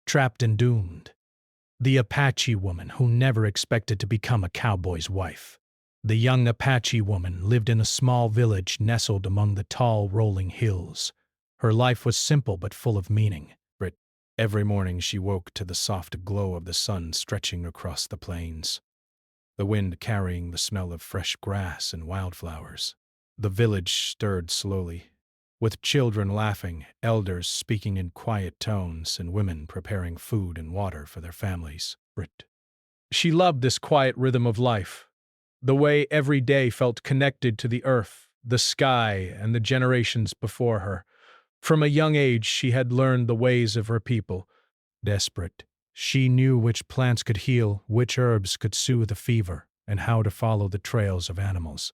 trapped and doomed. The Apache woman who never expected to become a cowboy's wife. The young Apache woman lived in a small village nestled among the tall, rolling hills. Her life was simple but full of meaning. Every morning she woke to the soft glow of the sun stretching across the plains, the wind carrying the smell of fresh grass and wildflowers. The village stirred slowly, with children laughing, elders speaking in quiet tones, and women preparing food and water for their families. She loved this quiet rhythm of life, the way every day felt connected to the earth, the sky, and the generations before her. From a young age, she had learned the ways of her people. Desperate, she knew which plants could heal, which herbs could soothe a fever, and how to follow the trails of animals.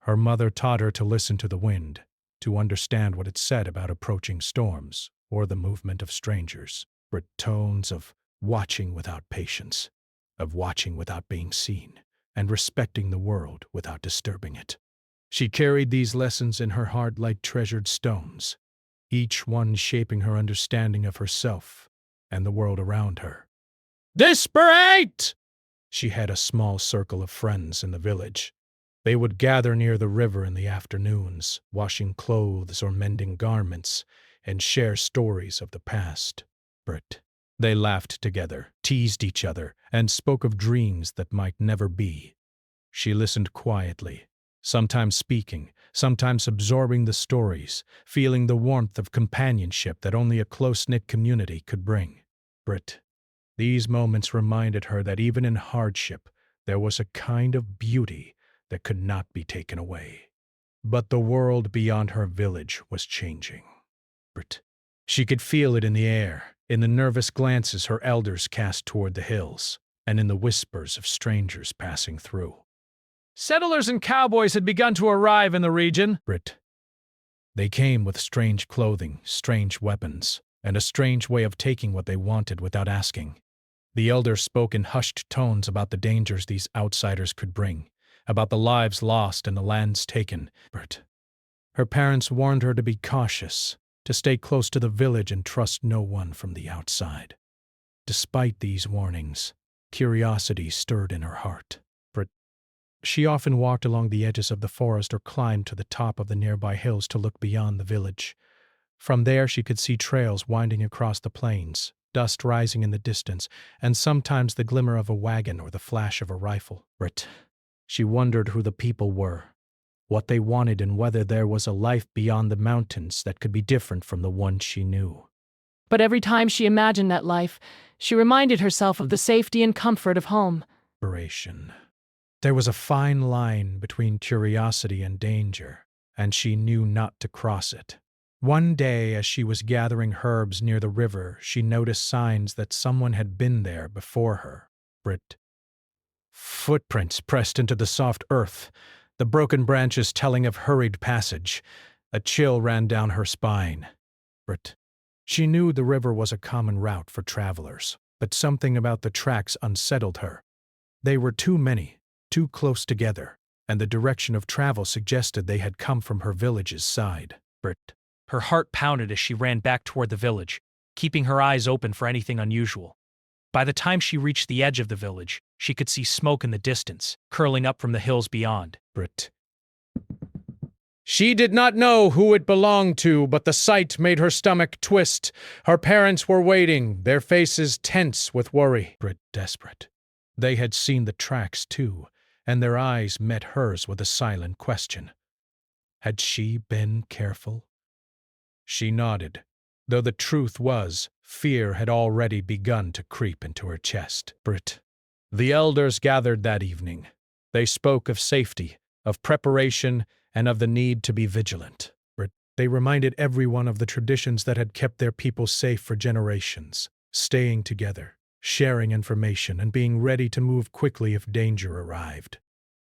Her mother taught her to listen to the wind, to understand what it said about approaching storms or the movement of strangers. Tones of watching without patience, of watching without being seen, and respecting the world without disturbing it. She carried these lessons in her heart like treasured stones, each one shaping her understanding of herself and the world around her. Desperate! She had a small circle of friends in the village. They would gather near the river in the afternoons, washing clothes or mending garments, and share stories of the past. They laughed together, teased each other, and spoke of dreams that might never be. She listened quietly, sometimes speaking, sometimes absorbing the stories, feeling the warmth of companionship that only a close-knit community could bring. These moments reminded her that even in hardship, there was a kind of beauty that could not be taken away. But the world beyond her village was changing. She could feel it in the air, in the nervous glances her elders cast toward the hills, and in the whispers of strangers passing through. Settlers and cowboys had begun to arrive in the region. They came with strange clothing, strange weapons, and a strange way of taking what they wanted without asking. The elders spoke in hushed tones about the dangers these outsiders could bring, about the lives lost and the lands taken. Her parents warned her to be cautious, to stay close to the village and trust no one from the outside. Despite these warnings, curiosity stirred in her heart. She often walked along the edges of the forest or climbed to the top of the nearby hills to look beyond the village. From there she could see trails winding across the plains, dust rising in the distance, and sometimes the glimmer of a wagon or the flash of a rifle. She wondered who the people were, what they wanted, and whether there was a life beyond the mountains that could be different from the one she knew. But every time she imagined that life, she reminded herself of the safety and comfort of home. There was a fine line between curiosity and danger, and she knew not to cross it. One day, as she was gathering herbs near the river, she noticed signs that someone had been there before her. Footprints pressed into the soft earth, the broken branches telling of hurried passage. A chill ran down her spine. She knew the river was a common route for travelers, but something about the tracks unsettled her. They were too many, too close together, and the direction of travel suggested they had come from her village's side. Her heart pounded as she ran back toward the village, keeping her eyes open for anything unusual. By the time she reached the edge of the village, she could see smoke in the distance, curling up from the hills beyond. She did not know who it belonged to, but the sight made her stomach twist. Her parents were waiting, their faces tense with worry. Desperate. They had seen the tracks too, and their eyes met hers with a silent question. Had she been careful? She nodded, though the truth was, fear had already begun to creep into her chest. The elders gathered that evening. They spoke of safety, of preparation, and of the need to be vigilant. They reminded everyone of the traditions that had kept their people safe for generations, staying together, sharing information, and being ready to move quickly if danger arrived.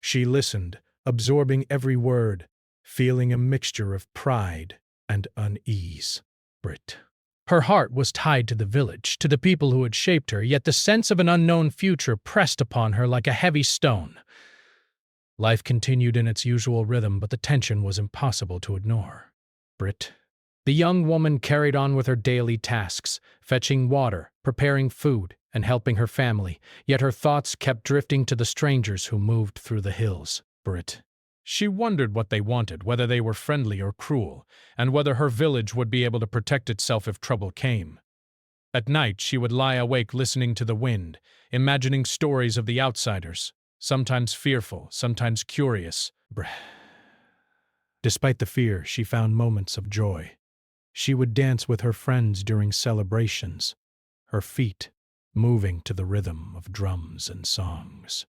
She listened, absorbing every word, feeling a mixture of pride and unease. Her heart was tied to the village, to the people who had shaped her, yet the sense of an unknown future pressed upon her like a heavy stone. Life continued in its usual rhythm, but the tension was impossible to ignore. The young woman carried on with her daily tasks, fetching water, preparing food, and helping her family, yet her thoughts kept drifting to the strangers who moved through the hills. Brit. She wondered what they wanted, whether they were friendly or cruel, and whether her village would be able to protect itself if trouble came. At night, she would lie awake listening to the wind, imagining stories of the outsiders, sometimes fearful, sometimes curious. Despite the fear, she found moments of joy. She would dance with her friends during celebrations, her feet moving to the rhythm of drums and songs.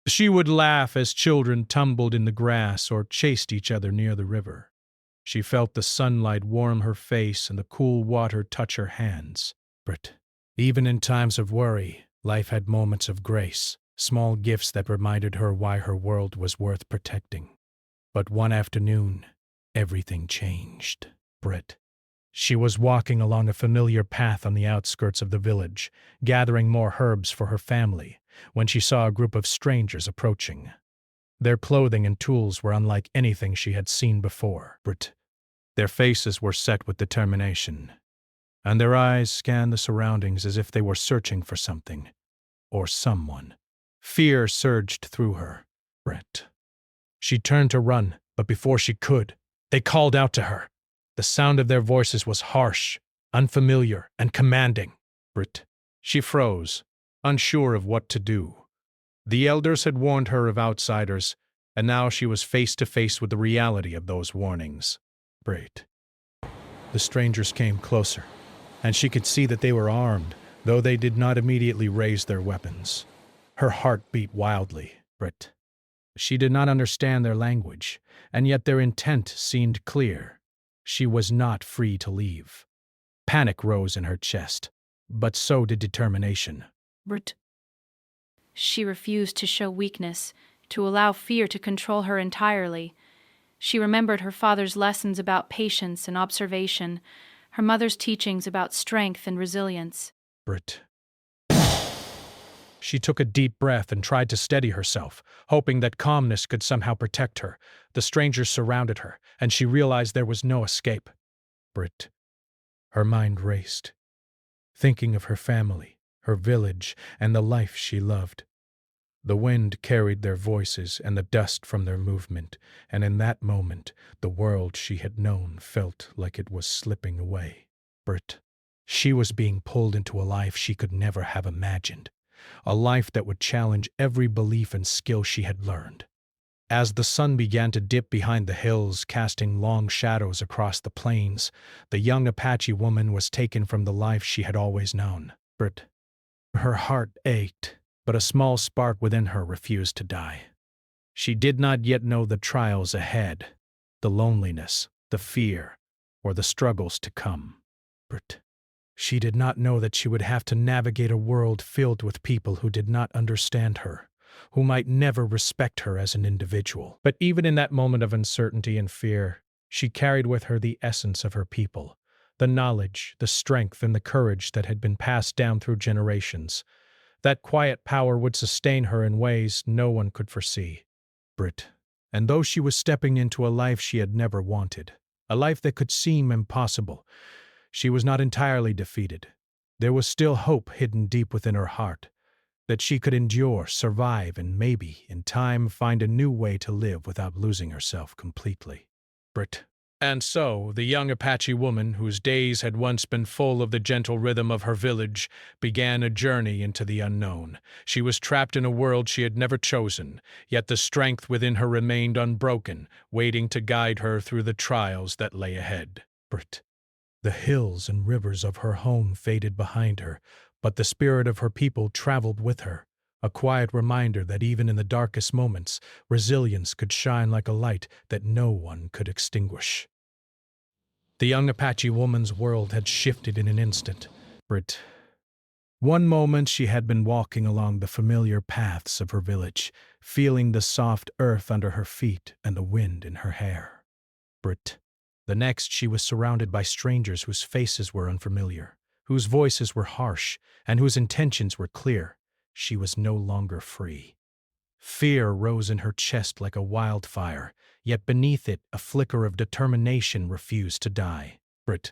She would laugh as children tumbled in the grass or chased each other near the river. She felt the sunlight warm her face and the cool water touch her hands. Even in times of worry, life had moments of grace, small gifts that reminded her why her world was worth protecting. But one afternoon, everything changed. She was walking along a familiar path on the outskirts of the village, gathering more herbs for her family, when she saw a group of strangers approaching. Their clothing and tools were unlike anything she had seen before. Their faces were set with determination, and their eyes scanned the surroundings as if they were searching for something, or someone. Fear surged through her. She turned to run, but before she could, they called out to her. The sound of their voices was harsh, unfamiliar, and commanding. She froze, unsure of what to do. The elders had warned her of outsiders, and now she was face to face with the reality of those warnings. The strangers came closer, and she could see that they were armed, though they did not immediately raise their weapons. Her heart beat wildly. She did not understand their language, and yet their intent seemed clear. She was not free to leave. Panic rose in her chest, but so did determination. She refused to show weakness, to allow fear to control her entirely. She remembered her father's lessons about patience and observation, her mother's teachings about strength and resilience. She took a deep breath and tried to steady herself, hoping that calmness could somehow protect her. The strangers surrounded her, and she realized there was no escape. Her mind raced, thinking of her family, her village, and the life she loved. The wind carried their voices and the dust from their movement, and in that moment, the world she had known felt like it was slipping away. She was being pulled into a life she could never have imagined, a life that would challenge every belief and skill she had learned. As the sun began to dip behind the hills, casting long shadows across the plains, the young Apache woman was taken from the life she had always known. Her heart ached, but a small spark within her refused to die. She did not yet know the trials ahead, the loneliness, the fear, or the struggles to come. She did not know that she would have to navigate a world filled with people who did not understand her, who might never respect her as an individual. But even in that moment of uncertainty and fear, she carried with her the essence of her people, the knowledge, the strength, and the courage that had been passed down through generations. That quiet power would sustain her in ways no one could foresee. And though she was stepping into a life she had never wanted, a life that could seem impossible, she was not entirely defeated. There was still hope hidden deep within her heart, that she could endure, survive, and maybe, in time, find a new way to live without losing herself completely. And so, the young Apache woman, whose days had once been full of the gentle rhythm of her village, began a journey into the unknown. She was trapped in a world she had never chosen, yet the strength within her remained unbroken, waiting to guide her through the trials that lay ahead. The hills and rivers of her home faded behind her, but the spirit of her people traveled with her, a quiet reminder that even in the darkest moments, resilience could shine like a light that no one could extinguish. The young Apache woman's world had shifted in an instant. One moment she had been walking along the familiar paths of her village, feeling the soft earth under her feet and the wind in her hair. The next she was surrounded by strangers whose faces were unfamiliar, whose voices were harsh, and whose intentions were clear. She was no longer free. Fear rose in her chest like a wildfire, yet beneath it a flicker of determination refused to die. Brit.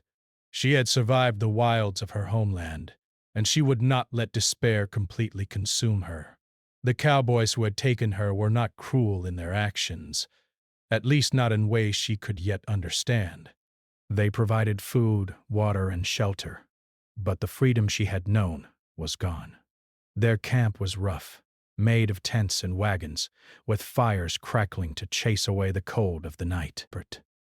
She had survived the wilds of her homeland, and she would not let despair completely consume her. The cowboys who had taken her were not cruel in their actions, at least not in ways she could yet understand. They provided food, water, and shelter, but the freedom she had known was gone. Their camp was rough, made of tents and wagons, with fires crackling to chase away the cold of the night.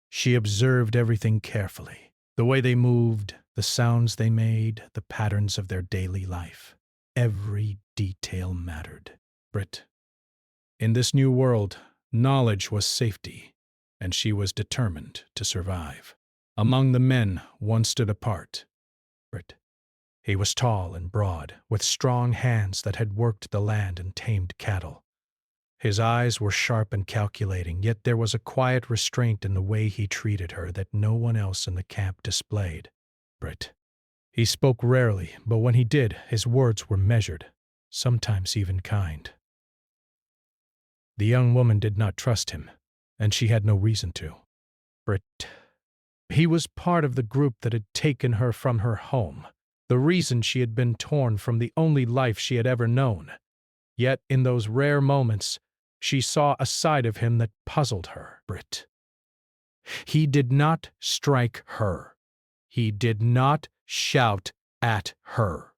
She observed everything carefully, the way they moved, the sounds they made, the patterns of their daily life. Every detail mattered. In this new world, knowledge was safety, and she was determined to survive. Among the men, one stood apart. He was tall and broad, with strong hands that had worked the land and tamed cattle. His eyes were sharp and calculating, yet there was a quiet restraint in the way he treated her that no one else in the camp displayed. He spoke rarely, but when he did, his words were measured, sometimes even kind. The young woman did not trust him, and she had no reason to. He was part of the group that had taken her from her home, the reason she had been torn from the only life she had ever known. Yet in those rare moments, she saw a side of him that puzzled her. He did not strike her. He did not shout at her.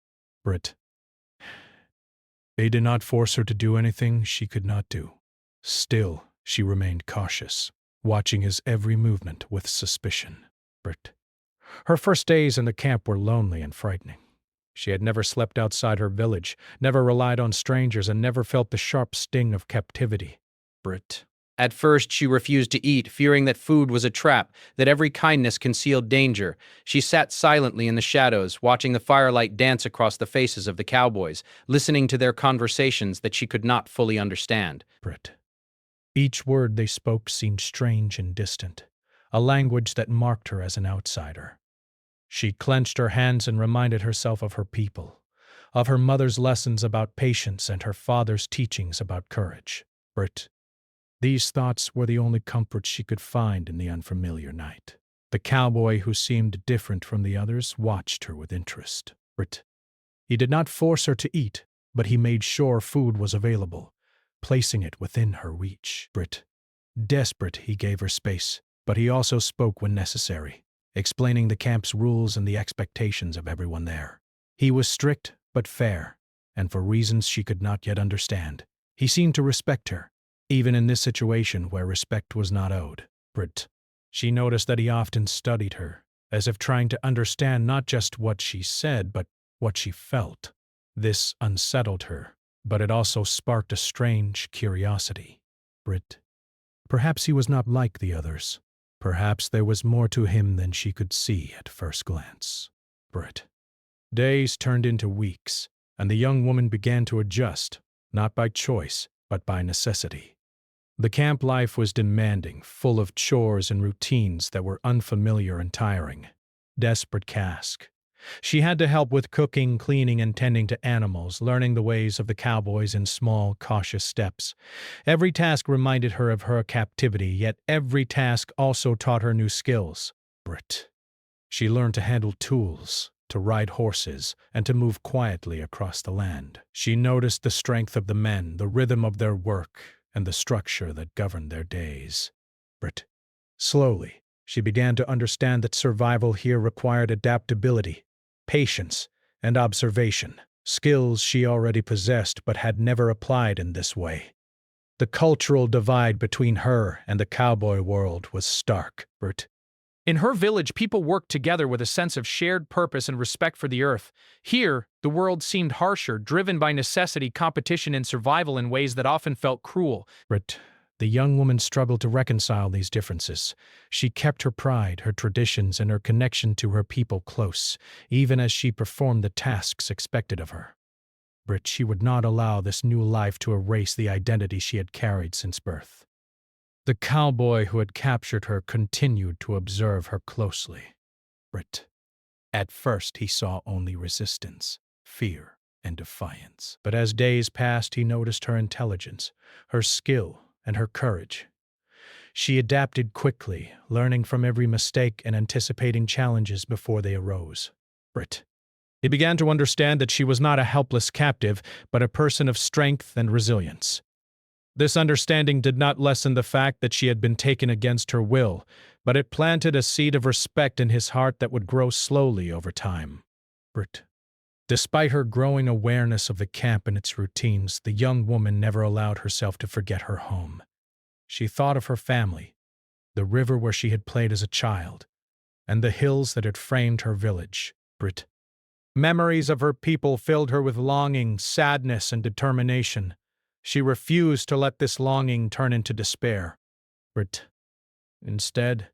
He did not force her to do anything she could not do. Still, she remained cautious, watching his every movement with suspicion. Her first days in the camp were lonely and frightening. She had never slept outside her village, never relied on strangers, and never felt the sharp sting of captivity. At first, she refused to eat, fearing that food was a trap, that every kindness concealed danger. She sat silently in the shadows, watching the firelight dance across the faces of the cowboys, listening to their conversations that she could not fully understand. Each word they spoke seemed strange and distant, a language that marked her as an outsider. She clenched her hands and reminded herself of her people, of her mother's lessons about patience and her father's teachings about courage. These thoughts were the only comfort she could find in the unfamiliar night. The cowboy, who seemed different from the others, watched her with interest. He did not force her to eat, but he made sure food was available, placing it within her reach. Desperate, he gave her space, but he also spoke when necessary, explaining the camp's rules and the expectations of everyone there. He was strict but fair, and for reasons she could not yet understand, he seemed to respect her, even in this situation where respect was not owed. She noticed that he often studied her, as if trying to understand not just what she said, but what she felt. This unsettled her, but it also sparked a strange curiosity. Perhaps he was not like the others. Perhaps there was more to him than she could see at first glance. Days turned into weeks, and the young woman began to adjust, not by choice, but by necessity. The camp life was demanding, full of chores and routines that were unfamiliar and tiring. Desperate task. She had to help with cooking, cleaning, and tending to animals, learning the ways of the cowboys in small, cautious steps. Every task reminded her of her captivity, yet every task also taught her new skills. She learned to handle tools, to ride horses, and to move quietly across the land. She noticed the strength of the men, the rhythm of their work, and the structure that governed their days. Slowly, she began to understand that survival here required adaptability, patience, and observation, skills she already possessed but had never applied in this way. The cultural divide between her and the cowboy world was stark. In her village, people worked together with a sense of shared purpose and respect for the earth. Here, the world seemed harsher, driven by necessity, competition, and survival in ways that often felt cruel. The young woman struggled to reconcile these differences. She kept her pride, her traditions, and her connection to her people close, even as she performed the tasks expected of her. She would not allow this new life to erase the identity she had carried since birth. The cowboy who had captured her continued to observe her closely. At first he saw only resistance, fear, and defiance. But as days passed, he noticed her intelligence, her skill, and her courage. She adapted quickly, learning from every mistake and anticipating challenges before they arose. Brit. He began to understand that she was not a helpless captive, but a person of strength and resilience. This understanding did not lessen the fact that she had been taken against her will, but it planted a seed of respect in his heart that would grow slowly over time. Brit. Despite her growing awareness of the camp and its routines, the young woman never allowed herself to forget her home. She thought of her family, the river where she had played as a child, and the hills that had framed her village. Brit. Memories of her people filled her with longing, sadness, and determination. She refused to let this longing turn into despair. Brit. Instead,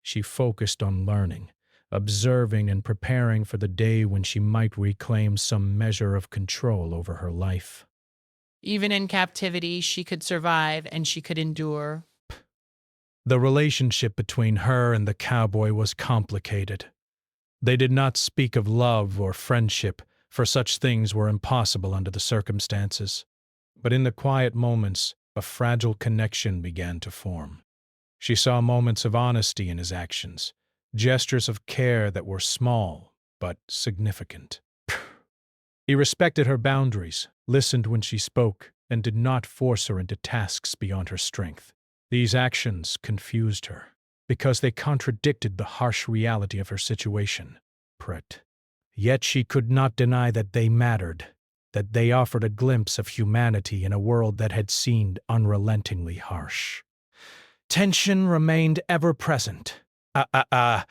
she focused on learning, observing and preparing for the day when she might reclaim some measure of control over her life. Even in captivity, she could survive and she could endure. The relationship between her and the cowboy was complicated. They did not speak of love or friendship, for such things were impossible under the circumstances. But in the quiet moments, a fragile connection began to form. She saw moments of honesty in his actions, gestures of care that were small but significant. He respected her boundaries, listened when she spoke, and did not force her into tasks beyond her strength. These actions confused her, because they contradicted the harsh reality of her situation. Yet she could not deny that they mattered, that they offered a glimpse of humanity in a world that had seemed unrelentingly harsh. Tension remained ever present. The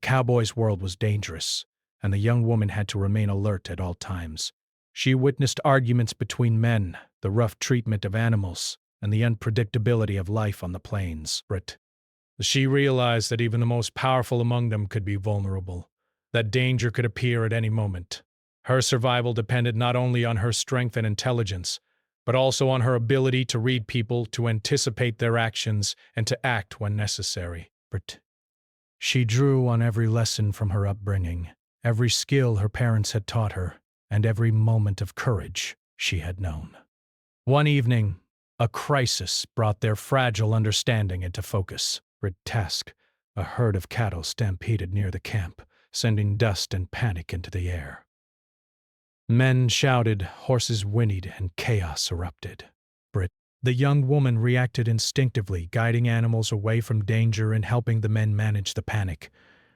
cowboy's world was dangerous, and the young woman had to remain alert at all times. She witnessed arguments between men, the rough treatment of animals, and the unpredictability of life on the plains. She realized that even the most powerful among them could be vulnerable, that danger could appear at any moment. Her survival depended not only on her strength and intelligence, but also on her ability to read people, to anticipate their actions, and to act when necessary. She drew on every lesson from her upbringing, every skill her parents had taught her, and every moment of courage she had known. One evening, a crisis brought their fragile understanding into focus. A herd of cattle stampeded near the camp, sending dust and panic into the air. Men shouted, horses whinnied, and chaos erupted. The young woman reacted instinctively, guiding animals away from danger and helping the men manage the panic.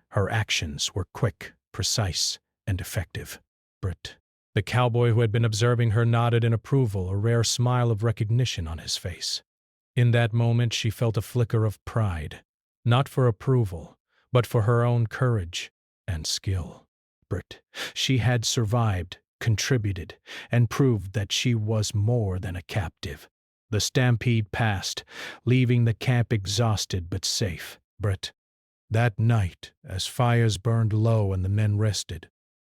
Her actions were quick, precise, and effective. The cowboy who had been observing her nodded in approval, a rare smile of recognition on his face. In that moment, she felt a flicker of pride, not for approval, but for her own courage and skill. She had survived, contributed, and proved that she was more than a captive. The stampede passed, leaving the camp exhausted but safe. That night, as fires burned low and the men rested,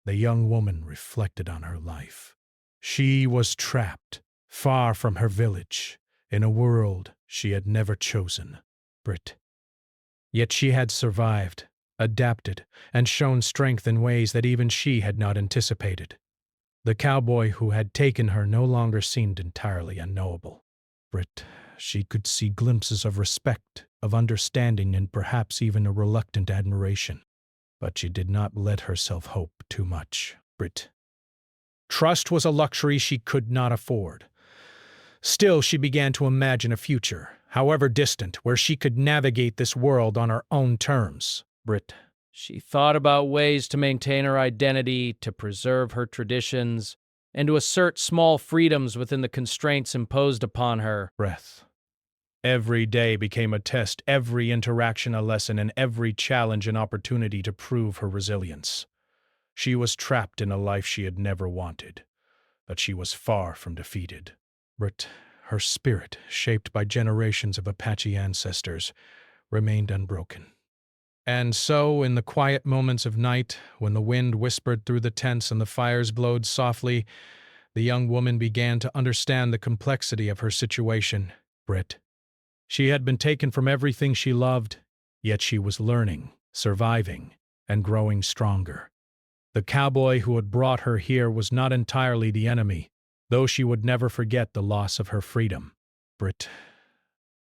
the young woman reflected on her life. She was trapped, far from her village, in a world she had never chosen. Yet she had survived, adapted, and shown strength in ways that even she had not anticipated. The cowboy who had taken her no longer seemed entirely unknowable. She could see glimpses of respect, of understanding, and perhaps even a reluctant admiration. But she did not let herself hope too much. Trust was a luxury she could not afford. Still, she began to imagine a future, however distant, where she could navigate this world on her own terms. She thought about ways to maintain her identity, to preserve her traditions, and to assert small freedoms within the constraints imposed upon her. Every day became a test, every interaction a lesson, and every challenge an opportunity to prove her resilience. She was trapped in a life she had never wanted, but she was far from defeated. Her spirit, shaped by generations of Apache ancestors, remained unbroken. And so, in the quiet moments of night, when the wind whispered through the tents and the fires glowed softly, the young woman began to understand the complexity of her situation. She had been taken from everything she loved, yet she was learning, surviving, and growing stronger. The cowboy who had brought her here was not entirely the enemy, though she would never forget the loss of her freedom. Brit.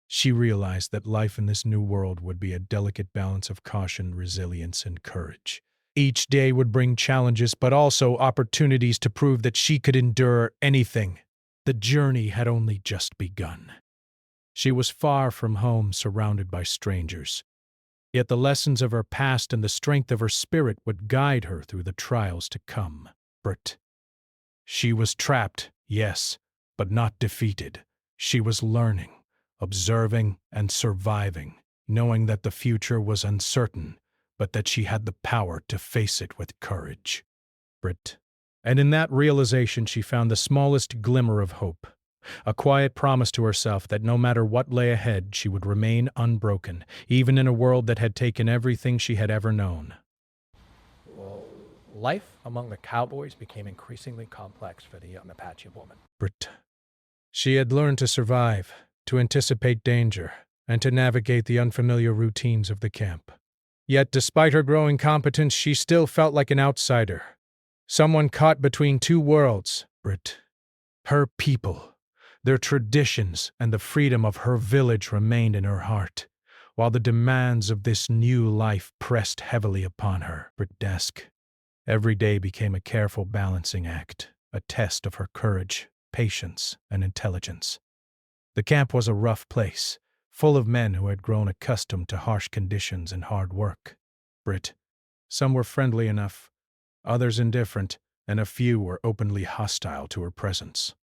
She realized that life in this new world would be a delicate balance of caution, resilience, and courage. Each day would bring challenges, but also opportunities to prove that she could endure anything. The journey had only just begun. She was far from home, surrounded by strangers. Yet the lessons of her past and the strength of her spirit would guide her through the trials to come. Brit. She was trapped, yes, but not defeated. She was learning, observing, and surviving, knowing that the future was uncertain, but that she had the power to face it with courage. Brit. And in that realization she found the smallest glimmer of hope, a quiet promise to herself that no matter what lay ahead, she would remain unbroken, even in a world that had taken everything she had ever known. Life among the cowboys became increasingly complex for the young Apache woman. Brit. She had learned to survive, to anticipate danger, and to navigate the unfamiliar routines of the camp. Yet, despite her growing competence, she still felt like an outsider, someone caught between two worlds. Brit. Her people, their traditions, and the freedom of her village remained in her heart, while the demands of this new life pressed heavily upon her. Brit desk. Every day became a careful balancing act, a test of her courage, patience, and intelligence. The camp was a rough place, full of men who had grown accustomed to harsh conditions and hard work. Brit. Some were friendly enough, others indifferent, and a few were openly hostile to her presence.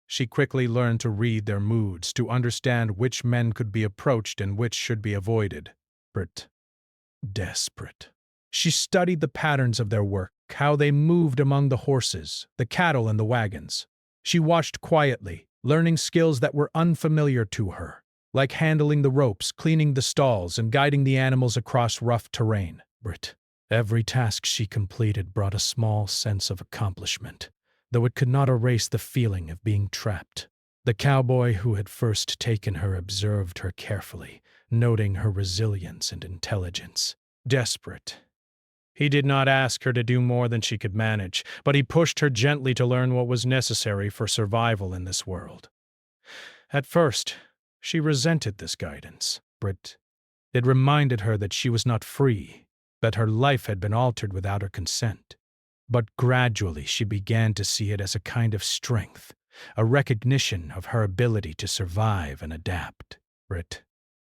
She quickly learned to read their moods, to understand which men could be approached and which should be avoided. Brit. Desperate. She studied the patterns of their work, how they moved among the horses, the cattle, and the wagons. She watched quietly, learning skills that were unfamiliar to her, like handling the ropes, cleaning the stalls, and guiding the animals across rough terrain. Brit. Every task she completed brought a small sense of accomplishment, though it could not erase the feeling of being trapped. The cowboy who had first taken her observed her carefully, noting her resilience and intelligence. Desperate. He did not ask her to do more than she could manage, but he pushed her gently to learn what was necessary for survival in this world. At first, she resented this guidance. Brit. It reminded her that she was not free, that her life had been altered without her consent. But gradually she began to see it as a kind of strength, a recognition of her ability to survive and adapt. Brit.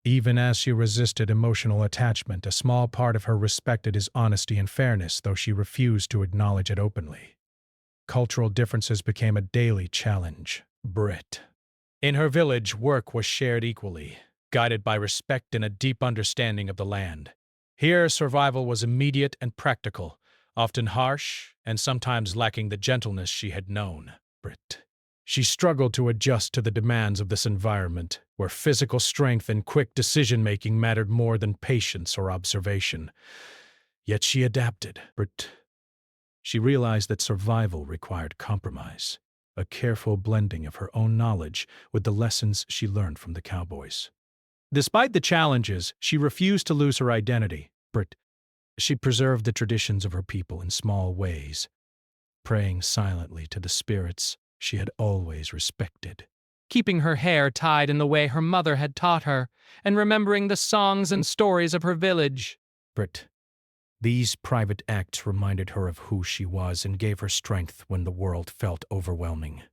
Even as she resisted emotional attachment, a small part of her respected his honesty and fairness, though she refused to acknowledge it openly. Cultural differences became a daily challenge. Brit. In her village, work was shared equally, guided by respect and a deep understanding of the land. Here, survival was immediate and practical, often harsh, and sometimes lacking the gentleness she had known. Brit. She struggled to adjust to the demands of this environment, where physical strength and quick decision-making mattered more than patience or observation. Yet she adapted. Brit. She realized that survival required compromise, a careful blending of her own knowledge with the lessons she learned from the cowboys. Despite the challenges, she refused to lose her identity. Brit. She preserved the traditions of her people in small ways, praying silently to the spirits she had always respected, Keeping her hair tied in the way her mother had taught her, and remembering the songs and stories of her village. Brit. These private acts reminded her of who she was and gave her strength when the world felt overwhelming.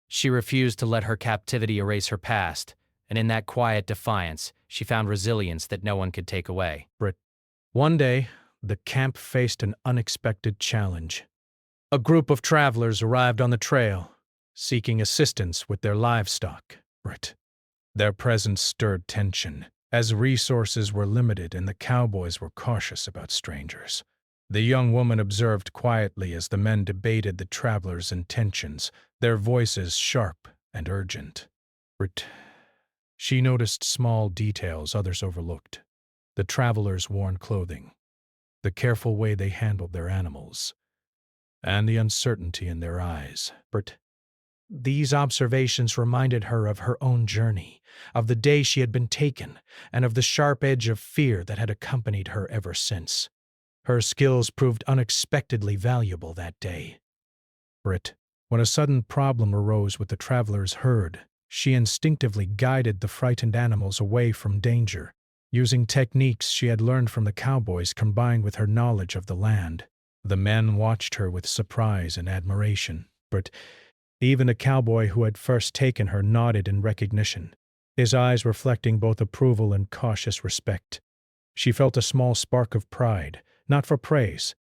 She refused to let her captivity erase her past, and in that quiet defiance, she found resilience that no one could take away. Brit. One day, the camp faced an unexpected challenge. A group of travelers arrived on the trail, seeking assistance with their livestock. Brit. Their presence stirred tension, as resources were limited and the cowboys were cautious about strangers. The young woman observed quietly as the men debated the travelers' intentions, their voices sharp and urgent. Brit. She noticed small details others overlooked: the travelers' worn clothing, the careful way they handled their animals, and the uncertainty in their eyes. Brit. These observations reminded her of her own journey, of the day she had been taken, and of the sharp edge of fear that had accompanied her ever since. Her skills proved unexpectedly valuable that day. Brit, when a sudden problem arose with the traveler's herd, she instinctively guided the frightened animals away from danger, using techniques she had learned from the cowboys combined with her knowledge of the land. The men watched her with surprise and admiration, but even the cowboy who had first taken her nodded in recognition, his eyes reflecting both approval and cautious respect. She felt a small spark of pride, not for praise,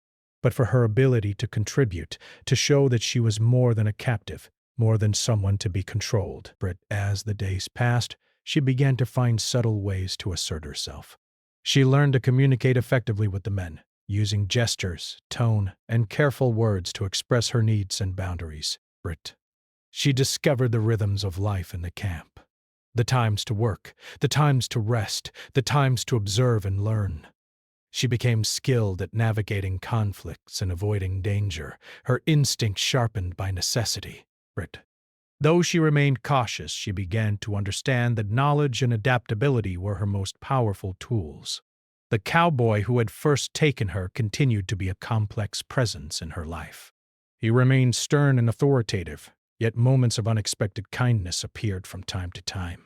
but for her ability to contribute, to show that she was more than a captive, more than someone to be controlled. But as the days passed, she began to find subtle ways to assert herself. She learned to communicate effectively with the men, using gestures, tone, and careful words to express her needs and boundaries. Brit. She discovered the rhythms of life in the camp. The times to work, the times to rest, the times to observe and learn. She became skilled at navigating conflicts and avoiding danger, her instincts sharpened by necessity. Brit. Though she remained cautious, she began to understand that knowledge and adaptability were her most powerful tools. The cowboy who had first taken her continued to be a complex presence in her life. He remained stern and authoritative, yet moments of unexpected kindness appeared from time to time.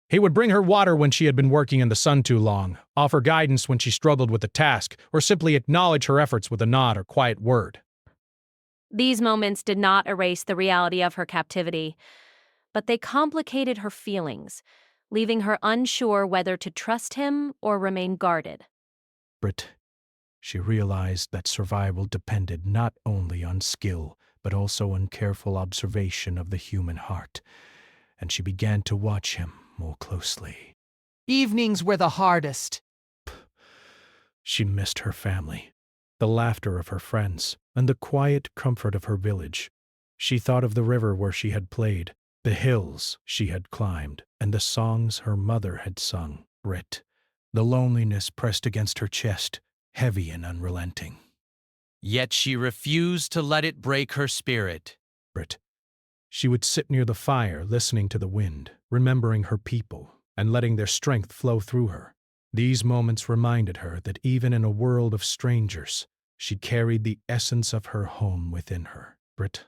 He would bring her water when she had been working in the sun too long, offer guidance when she struggled with a task, or simply acknowledge her efforts with a nod or quiet word. These moments did not erase the reality of her captivity, but they complicated her feelings, leaving her unsure whether to trust him or remain guarded. Brit. She realized that survival depended not only on skill, but also on careful observation of the human heart, and she began to watch him more closely. Evenings were the hardest. She missed her family, the laughter of her friends, and the quiet comfort of her village. She thought of the river where she had played, the hills she had climbed, and the songs her mother had sung. Brit. The loneliness pressed against her chest, heavy and unrelenting. Yet she refused to let it break her spirit. Brit. She would sit near the fire, listening to the wind, remembering her people, and letting their strength flow through her. These moments reminded her that even in a world of strangers, she carried the essence of her home within her. Brit.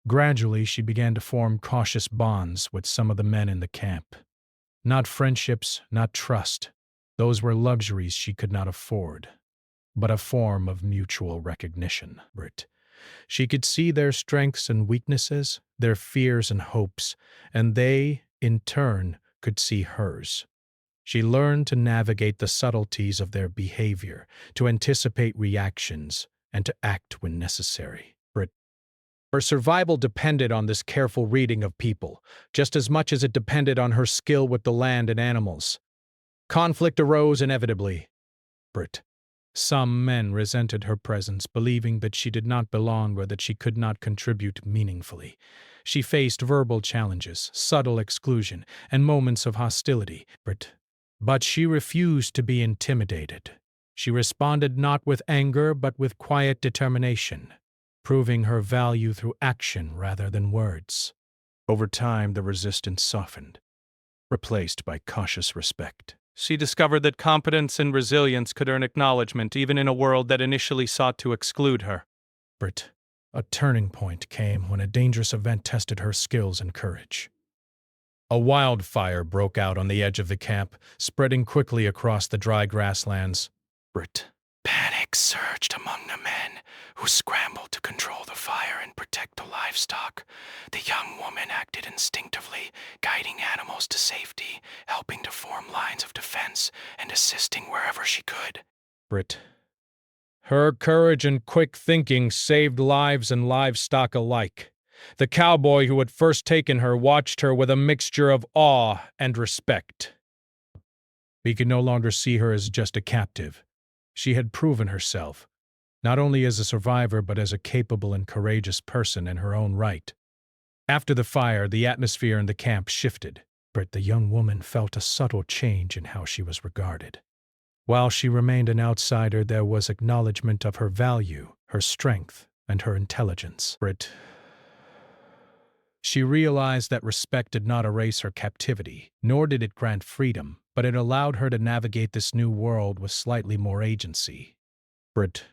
Gradually, she began to form cautious bonds with some of the men in the camp. Not friendships, not trust. Those were luxuries she could not afford, but a form of mutual recognition. Brit. She could see their strengths and weaknesses, their fears and hopes, and they, in turn, could see hers. She learned to navigate the subtleties of their behavior, to anticipate reactions, and to act when necessary. Brit. Her survival depended on this careful reading of people, just as much as it depended on her skill with the land and animals. Conflict arose inevitably. Brit. Some men resented her presence, believing that she did not belong or that she could not contribute meaningfully. She faced verbal challenges, subtle exclusion, and moments of hostility. But she refused to be intimidated. She responded not with anger, but with quiet determination, proving her value through action rather than words. Over time, the resistance softened, replaced by cautious respect. She discovered that competence and resilience could earn acknowledgement even in a world that initially sought to exclude her. Brit. A turning point came when a dangerous event tested her skills and courage. A wildfire broke out on the edge of the camp, spreading quickly across the dry grasslands. Brit. Panic surged among the men, who scrambled to control the fire and protect the livestock. The young woman acted instinctively, guiding animals to safety, helping to form lines of defense, and assisting wherever she could. Brit. Her courage and quick thinking saved lives and livestock alike. The cowboy who had first taken her watched her with a mixture of awe and respect. He could no longer see her as just a captive. She had proven herself, not only as a survivor but as a capable and courageous person in her own right. After the fire, the atmosphere in the camp shifted. Brit, the young woman, felt a subtle change in how she was regarded. While she remained an outsider, there was acknowledgement of her value, her strength, and her intelligence. Brit. She realized that respect did not erase her captivity, nor did it grant freedom, but it allowed her to navigate this new world with slightly more agency. Brit.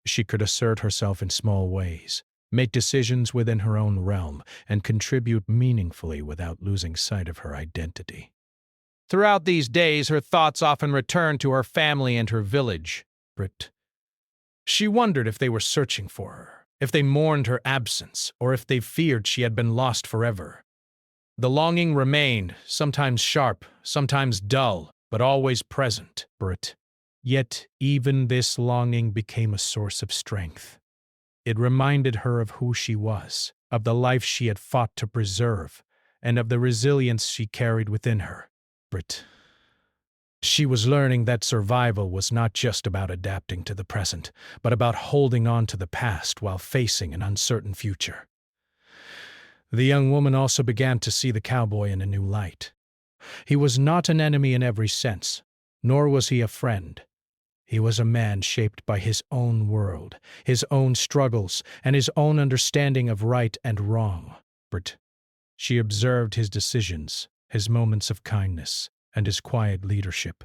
She could assert herself in small ways, make decisions within her own realm, and contribute meaningfully without losing sight of her identity. Throughout these days, her thoughts often returned to her family and her village. She wondered if they were searching for her, if they mourned her absence, or if they feared she had been lost forever. The longing remained, sometimes sharp, sometimes dull, but always present. Yet even this longing became a source of strength. It reminded her of who she was, of the life she had fought to preserve, and of the resilience she carried within her. She was learning that survival was not just about adapting to the present, but about holding on to the past while facing an uncertain future. The young woman also began to see the cowboy in a new light. He was not an enemy in every sense, nor was he a friend. He was a man shaped by his own world, his own struggles, and his own understanding of right and wrong. She observed his decisions, his moments of kindness, and his quiet leadership.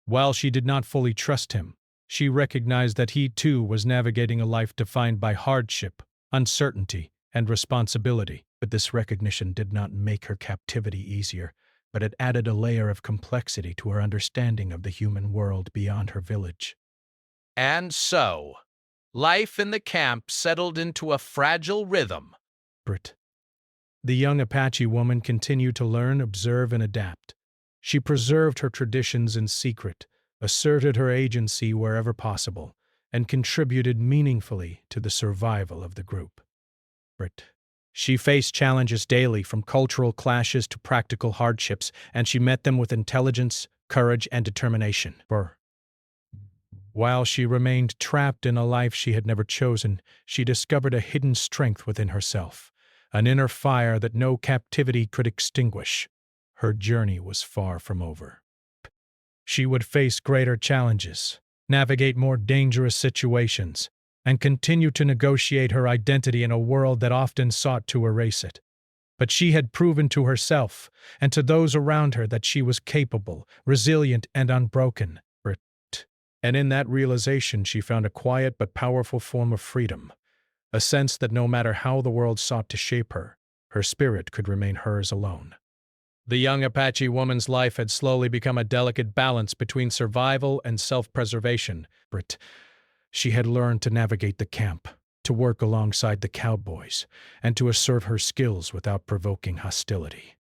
While she did not fully trust him, she recognized that he too was navigating a life defined by hardship, uncertainty, and responsibility. But this recognition did not make her captivity easier, but it added a layer of complexity to her understanding of the human world beyond her village. And so, life in the camp settled into a fragile rhythm. The young Apache woman continued to learn, observe, and adapt. She preserved her traditions in secret, asserted her agency wherever possible, and contributed meaningfully to the survival of the group. She faced challenges daily, from cultural clashes to practical hardships, and she met them with intelligence, courage, and determination. While she remained trapped in a life she had never chosen, she discovered a hidden strength within herself, an inner fire that no captivity could extinguish. Her journey was far from over. She would face greater challenges, navigate more dangerous situations, and continue to negotiate her identity in a world that often sought to erase it. But she had proven to herself and to those around her that she was capable, resilient, and unbroken. And in that realization, she found a quiet but powerful form of freedom, a sense that no matter how the world sought to shape her, her spirit could remain hers alone. The young Apache woman's life had slowly become a delicate balance between survival and self-preservation. She had learned to navigate the camp, to work alongside the cowboys, and to assert her skills without provoking hostility.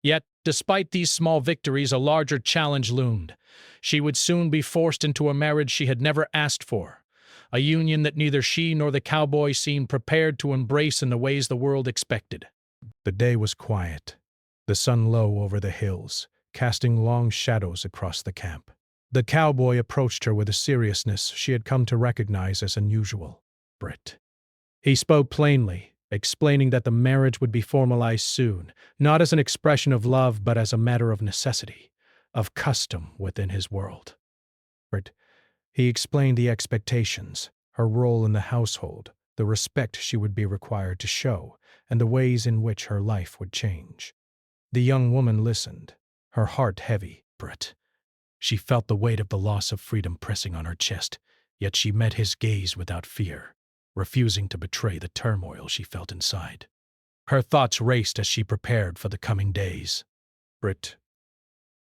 Yet, despite these small victories, a larger challenge loomed. She would soon be forced into a marriage she had never asked for, a union that neither she nor the cowboy seemed prepared to embrace in the ways the world expected. The day was quiet, the sun low over the hills, casting long shadows across the camp. The cowboy approached her with a seriousness she had come to recognize as unusual. He spoke plainly, explaining that the marriage would be formalized soon, not as an expression of love but as a matter of necessity, of custom within his world. He explained the expectations, her role in the household, the respect she would be required to show, and the ways in which her life would change. The young woman listened, her heart heavy. She felt the weight of the loss of freedom pressing on her chest, yet she met his gaze without fear, refusing to betray the turmoil she felt inside. Her thoughts raced as she prepared for the coming days.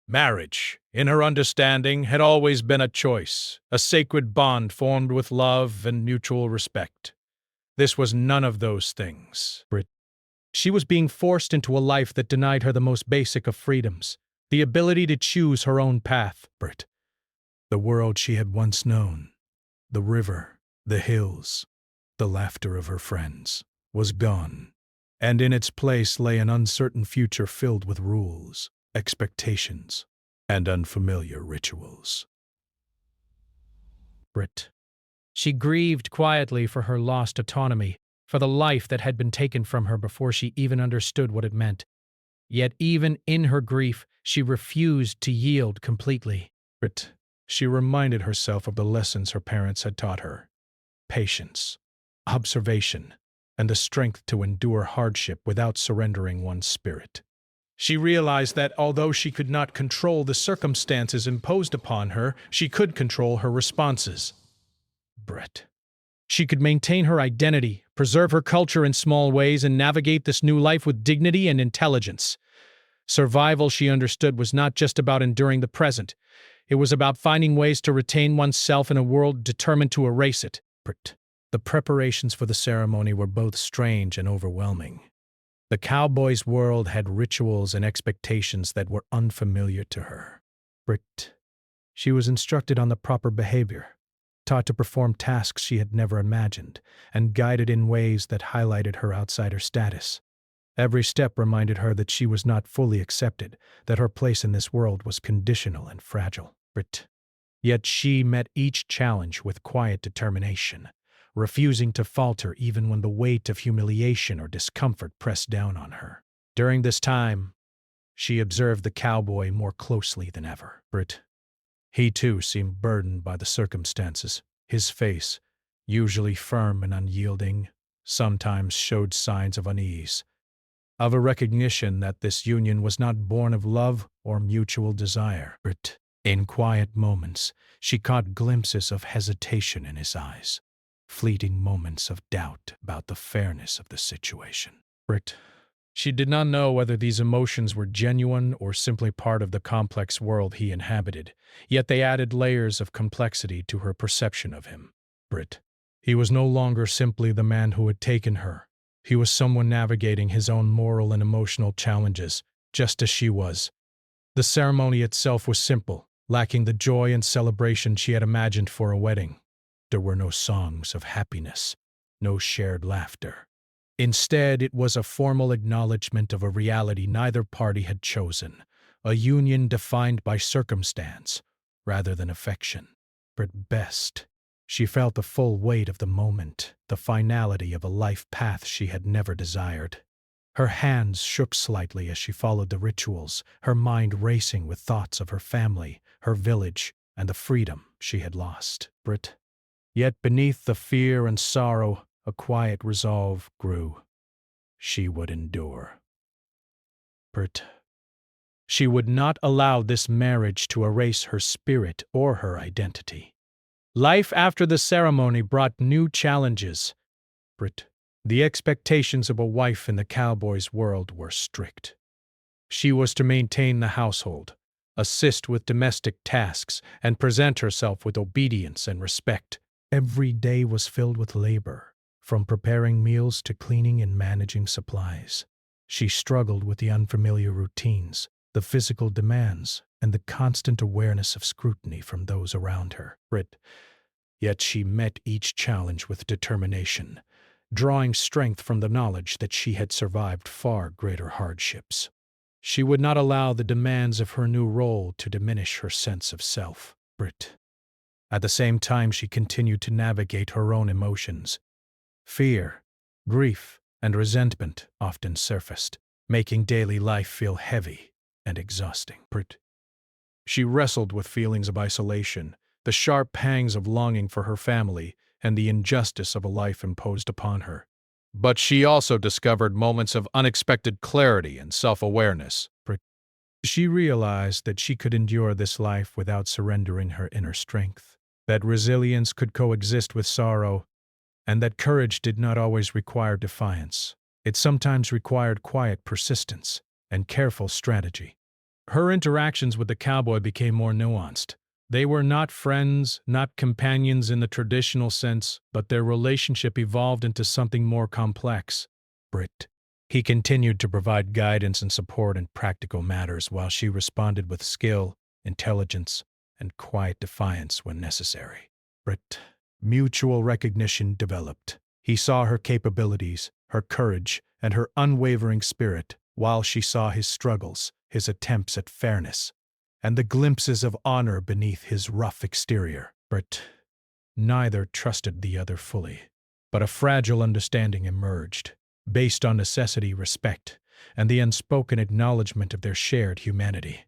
Marriage, in her understanding, had always been a choice, a sacred bond formed with love and mutual respect. This was none of those things. She was being forced into a life that denied her the most basic of freedoms, the ability to choose her own path. The world she had once known, the river, the hills, the laughter of her friends, was gone, and in its place lay an uncertain future filled with rules, expectations, and unfamiliar rituals. She grieved quietly for her lost autonomy, for the life that had been taken from her before she even understood what it meant. Yet even in her grief, she refused to yield completely. She reminded herself of the lessons her parents had taught her: patience, observation, and the strength to endure hardship without surrendering one's spirit. She realized that although she could not control the circumstances imposed upon her, she could control her responses. She could maintain her identity, preserve her culture in small ways, and navigate this new life with dignity and intelligence. Survival, she understood, was not just about enduring the present. It was about finding ways to retain oneself in a world determined to erase it. The preparations for the ceremony were both strange and overwhelming. The cowboy's world had rituals and expectations that were unfamiliar to her. She was instructed on the proper behavior, taught to perform tasks she had never imagined, and guided in ways that highlighted her outsider status. Every step reminded her that she was not fully accepted, that her place in this world was conditional and fragile. Yet she met each challenge with quiet determination, refusing to falter even when the weight of humiliation or discomfort pressed down on her. During this time, she observed the cowboy more closely than ever. He too seemed burdened by the circumstances. His face, usually firm and unyielding, sometimes showed signs of unease, of a recognition that this union was not born of love or mutual desire. In quiet moments, she caught glimpses of hesitation in his eyes, fleeting moments of doubt about the fairness of the situation. She did not know whether these emotions were genuine or simply part of the complex world he inhabited, yet they added layers of complexity to her perception of him. He was no longer simply the man who had taken her. He was someone navigating his own moral and emotional challenges, just as she was. The ceremony itself was simple, lacking the joy and celebration she had imagined for a wedding. There were no songs of happiness, no shared laughter. Instead, it was a formal acknowledgement of a reality neither party had chosen, a union defined by circumstance rather than affection. At best, she felt the full weight of the moment, the finality of a life path she had never desired. Her hands shook slightly as she followed the rituals, her mind racing with thoughts of her family, her village, and the freedom she had lost. Yet beneath the fear and sorrow, a quiet resolve grew. She would endure. She would not allow this marriage to erase her spirit or her identity. Life after the ceremony brought new challenges. The expectations of a wife in the cowboy's world were strict. She was to maintain the household, assist with domestic tasks, and present herself with obedience and respect. Every day was filled with labor, from preparing meals to cleaning and managing supplies. She struggled with the unfamiliar routines, the physical demands, and the constant awareness of scrutiny from those around her. Yet she met each challenge with determination, drawing strength from the knowledge that she had survived far greater hardships. She would not allow the demands of her new role to diminish her sense of self. At the same time, she continued to navigate her own emotions. Fear, grief, and resentment often surfaced, making daily life feel heavy and exhausting. She wrestled with feelings of isolation, the sharp pangs of longing for her family, and the injustice of a life imposed upon her. But she also discovered moments of unexpected clarity and self-awareness. She realized that she could endure this life without surrendering her inner strength, that resilience could coexist with sorrow, and that courage did not always require defiance. It sometimes required quiet persistence and careful strategy. Her interactions with the cowboy became more nuanced. They were not friends, not companions in the traditional sense, but their relationship evolved into something more complex. He continued to provide guidance and support in practical matters while she responded with skill, intelligence, and quiet defiance when necessary. Mutual recognition developed. He saw her capabilities, her courage, and her unwavering spirit, while she saw his struggles, his attempts at fairness, and the glimpses of honor beneath his rough exterior. Neither trusted the other fully, but a fragile understanding emerged, based on necessity, respect, and the unspoken acknowledgement of their shared humanity.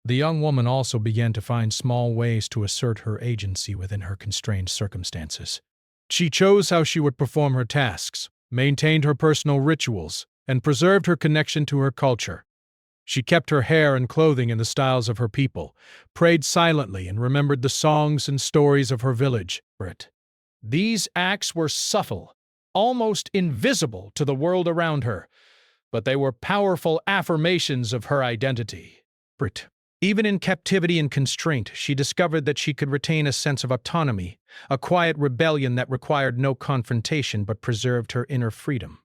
The young woman also began to find small ways to assert her agency within her constrained circumstances. She chose how she would perform her tasks, maintained her personal rituals, and preserved her connection to her culture. She kept her hair and clothing in the styles of her people, prayed silently, and remembered the songs and stories of her village. These acts were subtle, almost invisible to the world around her, but they were powerful affirmations of her identity. Brit. Even in captivity and constraint, she discovered that she could retain a sense of autonomy, a quiet rebellion that required no confrontation but preserved her inner freedom.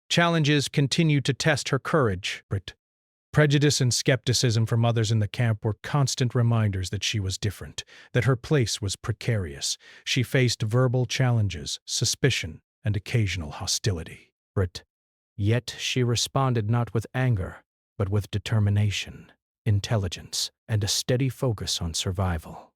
Challenges continued to test her courage. Brit. Prejudice and skepticism from others in the camp were constant reminders that she was different, that her place was precarious. She faced verbal challenges, suspicion, and occasional hostility. Brit. Yet she responded not with anger, but with determination, intelligence, and a steady focus on survival.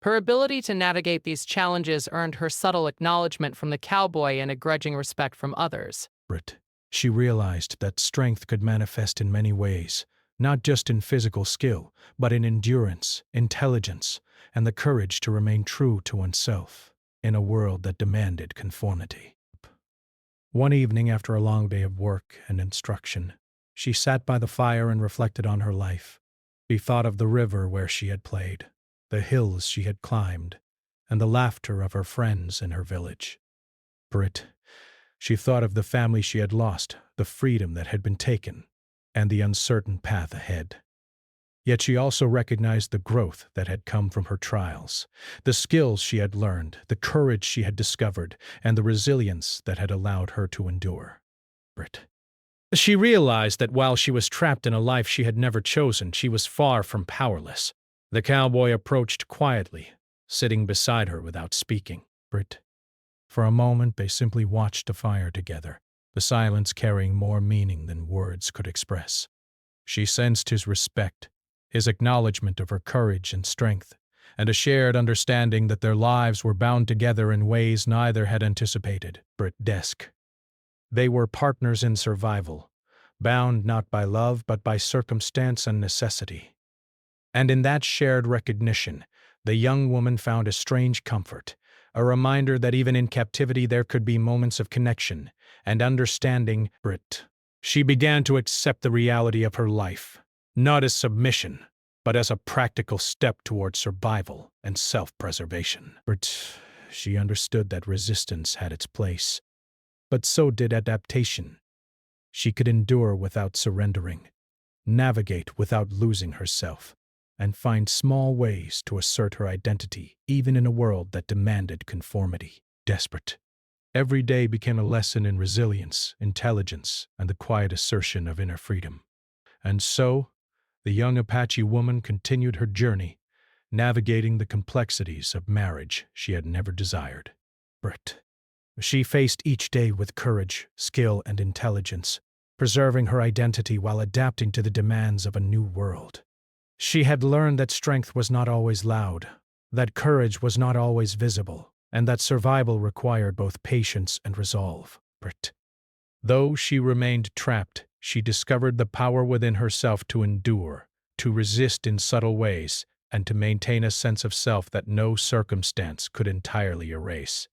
Her ability to navigate these challenges earned her subtle acknowledgement from the cowboy and a grudging respect from others. Brit. She realized that strength could manifest in many ways, not just in physical skill, but in endurance, intelligence, and the courage to remain true to oneself in a world that demanded conformity. One evening after a long day of work and instruction, she sat by the fire and reflected on her life. She thought of the river where she had played, the hills she had climbed, and the laughter of her friends in her village. Brit. She thought of the family she had lost, the freedom that had been taken, and the uncertain path ahead. Yet she also recognized the growth that had come from her trials, the skills she had learned, the courage she had discovered, and the resilience that had allowed her to endure. Brit. She realized that while she was trapped in a life she had never chosen, she was far from powerless. The cowboy approached quietly, sitting beside her without speaking. Brit. For a moment they simply watched the fire together, the silence carrying more meaning than words could express. She sensed his respect, his acknowledgement of her courage and strength, and a shared understanding that their lives were bound together in ways neither had anticipated. Brit. Desk. They were partners in survival, bound not by love but by circumstance and necessity. And in that shared recognition, the young woman found a strange comfort, a reminder that even in captivity there could be moments of connection and understanding. Brit. She began to accept the reality of her life, not as submission, but as a practical step toward survival and self-preservation. Brit. She understood that resistance had its place, but so did adaptation. She could endure without surrendering, navigate without losing herself, and find small ways to assert her identity even in a world that demanded conformity. Desperate. Every day became a lesson in resilience, intelligence, and the quiet assertion of inner freedom. And so, the young Apache woman continued her journey, navigating the complexities of marriage she had never desired. Brit. She faced each day with courage, skill, and intelligence, preserving her identity while adapting to the demands of a new world. She had learned that strength was not always loud, that courage was not always visible, and that survival required both patience and resolve. Brit. Though she remained trapped, she discovered the power within herself to endure, to resist in subtle ways, and to maintain a sense of self that no circumstance could entirely erase.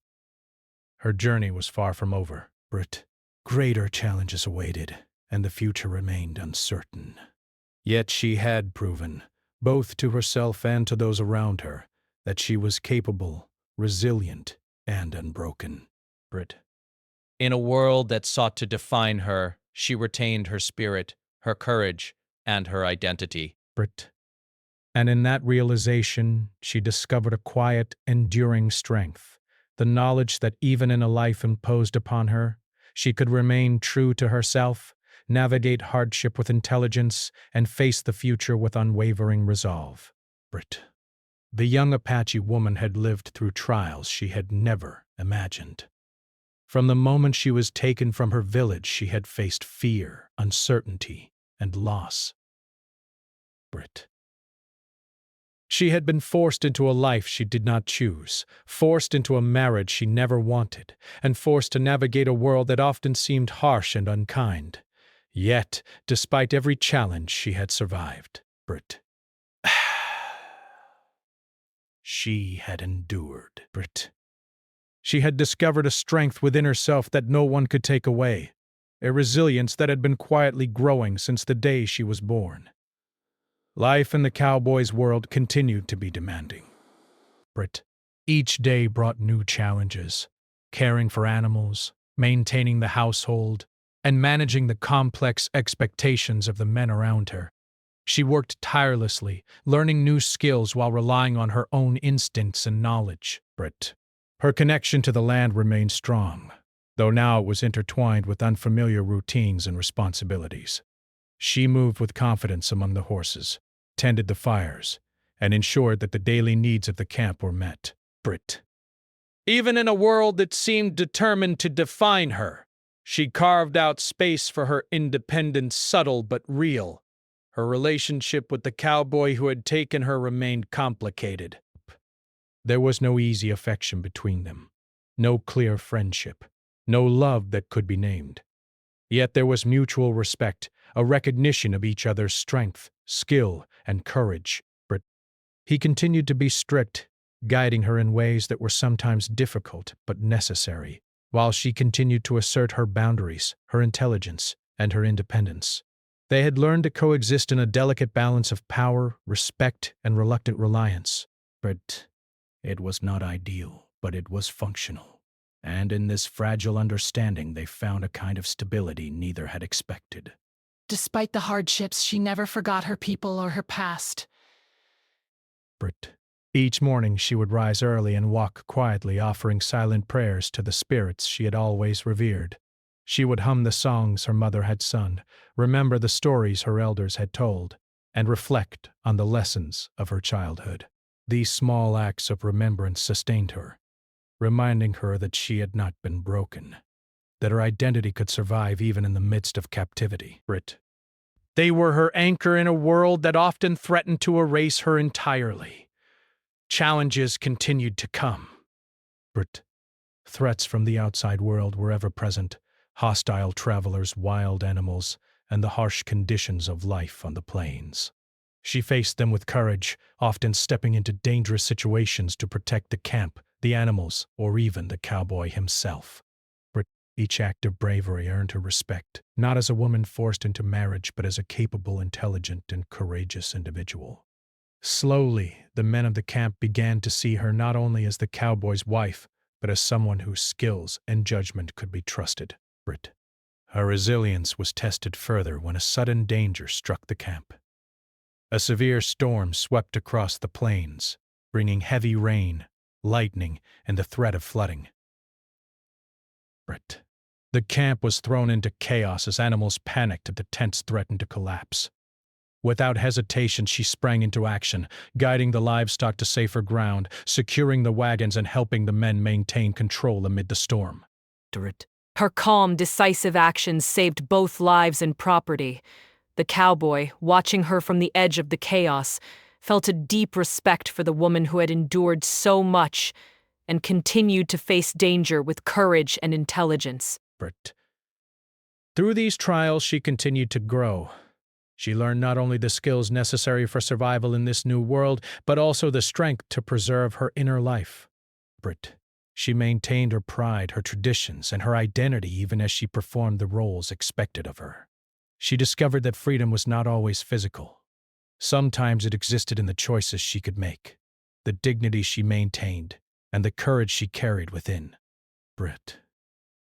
Her journey was far from over. Brit. Greater challenges awaited, and the future remained uncertain. Yet she had proven, both to herself and to those around her, that she was capable, resilient, and unbroken. Brit. In a world that sought to define her, she retained her spirit, her courage, and her identity. Brit. And in that realization, she discovered a quiet, enduring strength, the knowledge that even in a life imposed upon her, she could remain true to herself, navigate hardship with intelligence, and face the future with unwavering resolve. Brit. The young Apache woman had lived through trials she had never imagined. From the moment she was taken from her village, she had faced fear, uncertainty, and loss. Brit. She had been forced into a life she did not choose, forced into a marriage she never wanted, and forced to navigate a world that often seemed harsh and unkind. Yet, despite every challenge, she had survived. Brit. She had endured. Brit. She had discovered a strength within herself that no one could take away, a resilience that had been quietly growing since the day she was born. Life in the cowboy's world continued to be demanding. Brit. Each day brought new challenges, caring for animals, maintaining the household, and managing the complex expectations of the men around her. She worked tirelessly, learning new skills while relying on her own instincts and knowledge. But her connection to the land remained strong, though now it was intertwined with unfamiliar routines and responsibilities. She moved with confidence among the horses, tended the fires, and ensured that the daily needs of the camp were met. Brit. Even in a world that seemed determined to define her, she carved out space for her independence, subtle but real. Her relationship with the cowboy who had taken her remained complicated. There was no easy affection between them, no clear friendship, no love that could be named. Yet there was mutual respect, a recognition of each other's strength, skill, and courage. But he continued to be strict, guiding her in ways that were sometimes difficult but necessary, while she continued to assert her boundaries, her intelligence, and her independence. They had learned to coexist in a delicate balance of power, respect, and reluctant reliance. But it was not ideal, but it was functional. And in this fragile understanding, they found a kind of stability neither had expected. Despite the hardships, she never forgot her people or her past. Brit. Each morning she would rise early and walk quietly, offering silent prayers to the spirits she had always revered. She would hum the songs her mother had sung, remember the stories her elders had told, and reflect on the lessons of her childhood. These small acts of remembrance sustained her, reminding her that she had not been broken, that her identity could survive even in the midst of captivity. Brit. They were her anchor in a world that often threatened to erase her entirely. Challenges continued to come. Brit. Threats from the outside world were ever present, hostile travelers, wild animals, and the harsh conditions of life on the plains. She faced them with courage, often stepping into dangerous situations to protect the camp, the animals, or even the cowboy himself. Brit. Each act of bravery earned her respect, not as a woman forced into marriage, but as a capable, intelligent, and courageous individual. Slowly, the men of the camp began to see her not only as the cowboy's wife, but as someone whose skills and judgment could be trusted. Brit. Her resilience was tested further when a sudden danger struck the camp. A severe storm swept across the plains, bringing heavy rain, lightning, and the threat of flooding. Brit. The camp was thrown into chaos as animals panicked and the tents threatened to collapse. Without hesitation, she sprang into action, guiding the livestock to safer ground, securing the wagons and helping the men maintain control amid the storm. Her calm, decisive actions saved both lives and property. The cowboy, watching her from the edge of the chaos, felt a deep respect for the woman who had endured so much and continued to face danger with courage and intelligence. Brit. Through these trials, she continued to grow. She learned not only the skills necessary for survival in this new world, but also the strength to preserve her inner life. Brit. She maintained her pride, her traditions, and her identity even as she performed the roles expected of her. She discovered that freedom was not always physical. Sometimes it existed in the choices she could make, the dignity she maintained, and the courage she carried within. Brit.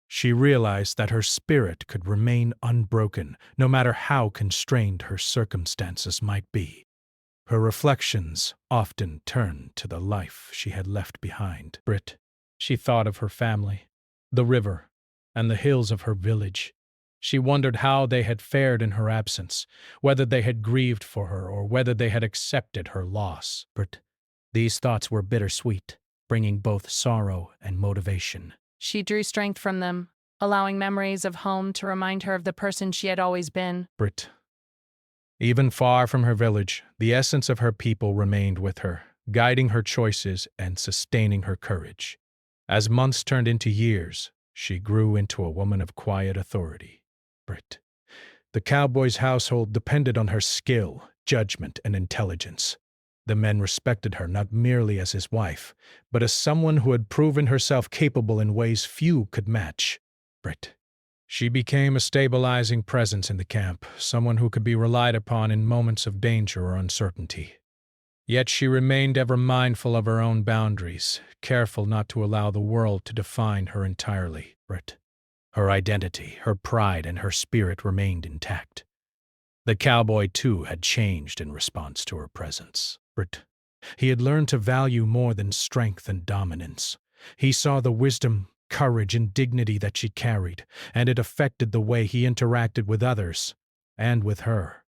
She realized that her spirit could remain unbroken, no matter how constrained her circumstances might be. Her reflections often turned to the life she had left behind. Brit. She thought of her family, the river, and the hills of her village. She wondered how they had fared in her absence, whether they had grieved for her or whether they had accepted her loss. Brit. These thoughts were bittersweet, bringing both sorrow and motivation. She drew strength from them, allowing memories of home to remind her of the person she had always been. Brit. Even far from her village, the essence of her people remained with her, guiding her choices and sustaining her courage. As months turned into years, she grew into a woman of quiet authority. Brit. The cowboy's household depended on her skill, judgment, and intelligence. The men respected her not merely as his wife, but as someone who had proven herself capable in ways few could match. Brit. She became a stabilizing presence in the camp, someone who could be relied upon in moments of danger or uncertainty. Yet she remained ever mindful of her own boundaries, careful not to allow the world to define her entirely. Her identity, her pride, and her spirit remained intact. The cowboy, too, had changed in response to her presence. He had learned to value more than strength and dominance. He saw the wisdom, courage, and dignity that she carried, and it affected the way he interacted with others, and with her.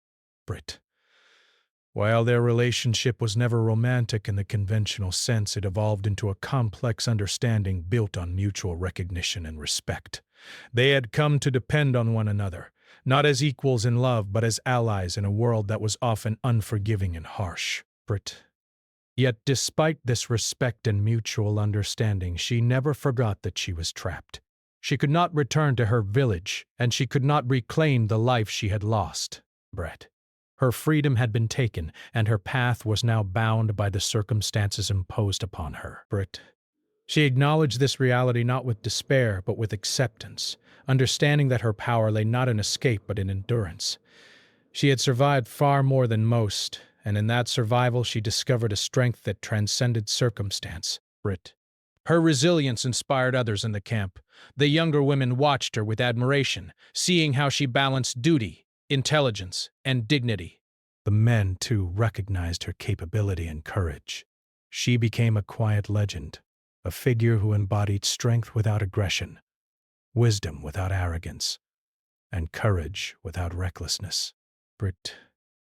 While their relationship was never romantic in the conventional sense, it evolved into a complex understanding built on mutual recognition and respect. They had come to depend on one another, not as equals in love, but as allies in a world that was often unforgiving and harsh. Yet despite this respect and mutual understanding, she never forgot that she was trapped. She could not return to her village, and she could not reclaim the life she had lost. Her freedom had been taken, and her path was now bound by the circumstances imposed upon her. She acknowledged this reality not with despair, but with acceptance, understanding that her power lay not in escape, but in endurance. She had survived far more than most, and in that survival she discovered a strength that transcended circumstance. Her resilience inspired others in the camp. The younger women watched her with admiration, seeing how she balanced duty, intelligence, and dignity. The men, too, recognized her capability and courage. She became a quiet legend, a figure who embodied strength without aggression, wisdom without arrogance, and courage without recklessness.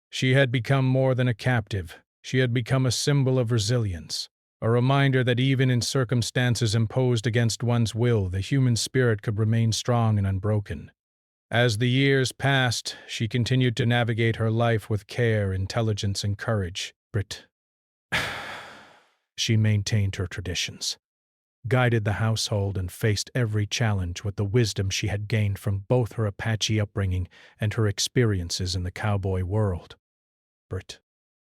She had become more than a captive. She had become a symbol of resilience, a reminder that even in circumstances imposed against one's will, the human spirit could remain strong and unbroken. As the years passed, she continued to navigate her life with care, intelligence, and courage. She maintained her traditions, guided the household, and faced every challenge with the wisdom she had gained from both her Apache upbringing and her experiences in the cowboy world.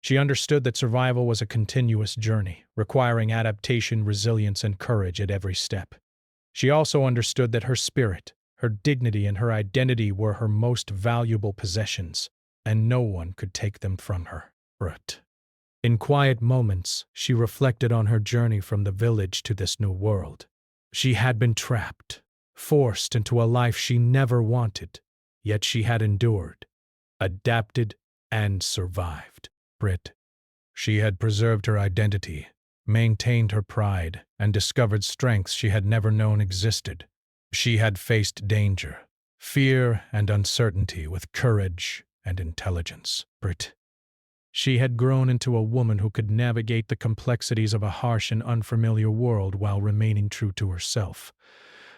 She understood that survival was a continuous journey, requiring adaptation, resilience, and courage at every step. She also understood that her spirit, her dignity, and her identity were her most valuable possessions, and no one could take them from her. In quiet moments, she reflected on her journey from the village to this new world. She had been trapped, forced into a life she never wanted, yet she had endured, adapted, and survived. She had preserved her identity, maintained her pride, and discovered strengths she had never known existed. She had faced danger, fear, and uncertainty with courage and intelligence. She had grown into a woman who could navigate the complexities of a harsh and unfamiliar world while remaining true to herself.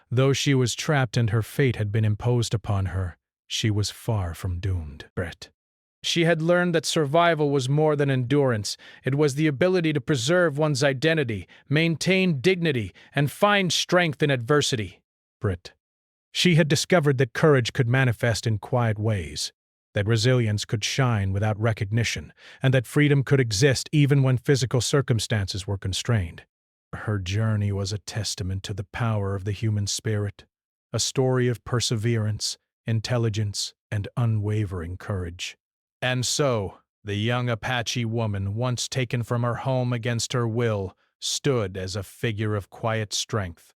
Though she was trapped and her fate had been imposed upon her, she was far from doomed. She had learned that survival was more than endurance. It was the ability to preserve one's identity, maintain dignity, and find strength in adversity. She had discovered that courage could manifest in quiet ways, that resilience could shine without recognition, and that freedom could exist even when physical circumstances were constrained. Her journey was a testament to the power of the human spirit, a story of perseverance, intelligence, and unwavering courage. And so, the young Apache woman, once taken from her home against her will, stood as a figure of quiet strength.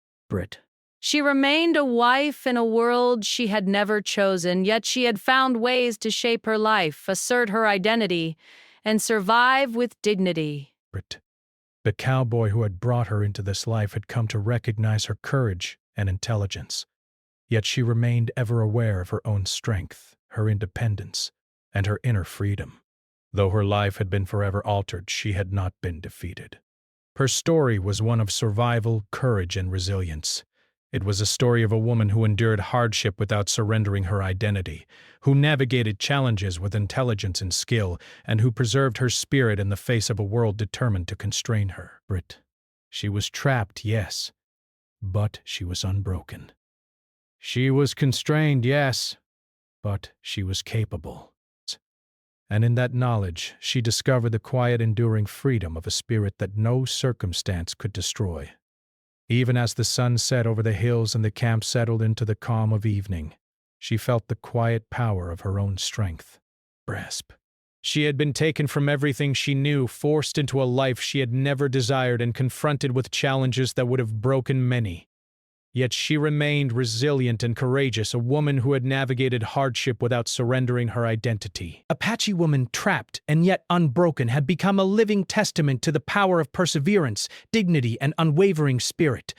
She remained a wife in a world she had never chosen, yet she had found ways to shape her life, assert her identity, and survive with dignity. The cowboy who had brought her into this life had come to recognize her courage and intelligence, yet she remained ever aware of her own strength, her independence, and her inner freedom. Though her life had been forever altered, she had not been defeated. Her story was one of survival, courage, and resilience. It was a story of a woman who endured hardship without surrendering her identity, who navigated challenges with intelligence and skill, and who preserved her spirit in the face of a world determined to constrain her. She was trapped, yes, but she was unbroken. She was constrained, yes, but she was capable. And in that knowledge, she discovered the quiet, enduring freedom of a spirit that no circumstance could destroy. Even as the sun set over the hills and the camp settled into the calm of evening, she felt the quiet power of her own strength. She had been taken from everything she knew, forced into a life she had never desired, and confronted with challenges that would have broken many. Yet she remained resilient and courageous, a woman who had navigated hardship without surrendering her identity. Apache woman, trapped and yet unbroken, had become a living testament to the power of perseverance, dignity, and unwavering spirit.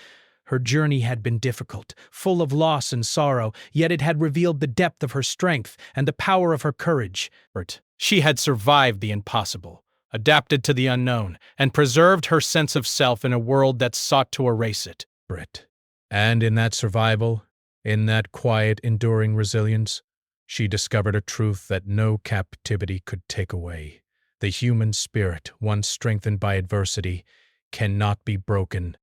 Her journey had been difficult, full of loss and sorrow, yet it had revealed the depth of her strength and the power of her courage. She had survived the impossible, adapted to the unknown, and preserved her sense of self in a world that sought to erase it. And in that survival, in that quiet, enduring resilience, she discovered a truth that no captivity could take away. The human spirit, once strengthened by adversity, cannot be broken